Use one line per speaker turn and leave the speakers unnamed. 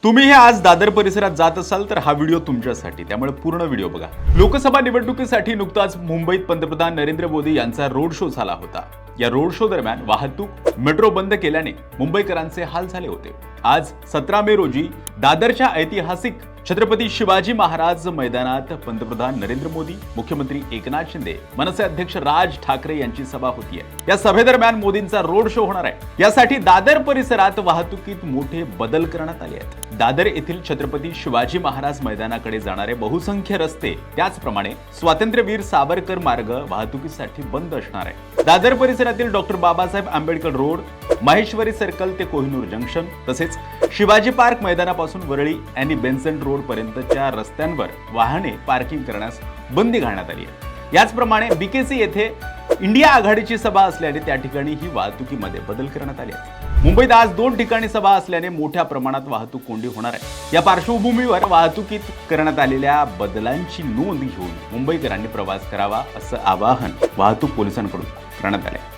तुम्ही हे आज दादर परिसरात जात असाल तर हा व्हिडिओ तुमच्यासाठी, त्यामुळे पूर्ण व्हिडिओ बघा। लोकसभा निवडणुकीसाठी नुकताच मुंबईत पंतप्रधान नरेंद्र मोदी यांचा रोड शो झाला होता। या रोड शो दरम्यान वाहतूक मेट्रो बंद केल्याने मुंबईकरांचे हाल झाले होते। आज 17 मे रोजी दादरच्या ऐतिहासिक छत्रपती शिवाजी महाराज मैदानात पंतप्रधान नरेंद्र मोदी, मुख्यमंत्री एकनाथ शिंदे, मनसे अध्यक्ष राज ठाकरे यांची सभा होतीये। या सभेदरम्यान मोदींचा रोड शो होणार आहे। यासाठी दादर परिसरात वाहतुकीत मोठे बदल करण्यात आले आहेत। दादर येथील छत्रपती शिवाजी महाराज मैदानाकडे जाणारे बहुसंख्य रस्ते, त्याचप्रमाणे स्वातंत्र्यवीर सावरकर मार्ग वाहतुकीसाठी बंद असणार आहे। दादर परिसरातील doctor Babasaheb Ambedkar road, Maheshwari circle ते कोहिनूर जंक्शन, तसेच शिवाजी पार्क मैदानापासून वरळी आणि बेन्सन रोड पर्यंतच्या रस्त्यांवर वाहने पार्किंग करण्यास बंदी घालण्यात आली आहे। याचप्रमाणे बीकेसी येथे इंडिया आघाडीची सभा असल्याने त्या ठिकाणी ही वाहतुकीमध्ये बदल करण्यात आले आहे। मुंबईत आज 2 ठिकाणी सभा असल्याने मोठ्या प्रमाणात वाहतूक कोंडी होणार आहे। या पार्श्वभूमीवर वाहतुकीत करण्यात आलेल्या बदलांची नोंद घेऊन मुंबईकरांनी प्रवास करावा असं आवाहन वाहतूक पोलिसांकडून करण्यात आले।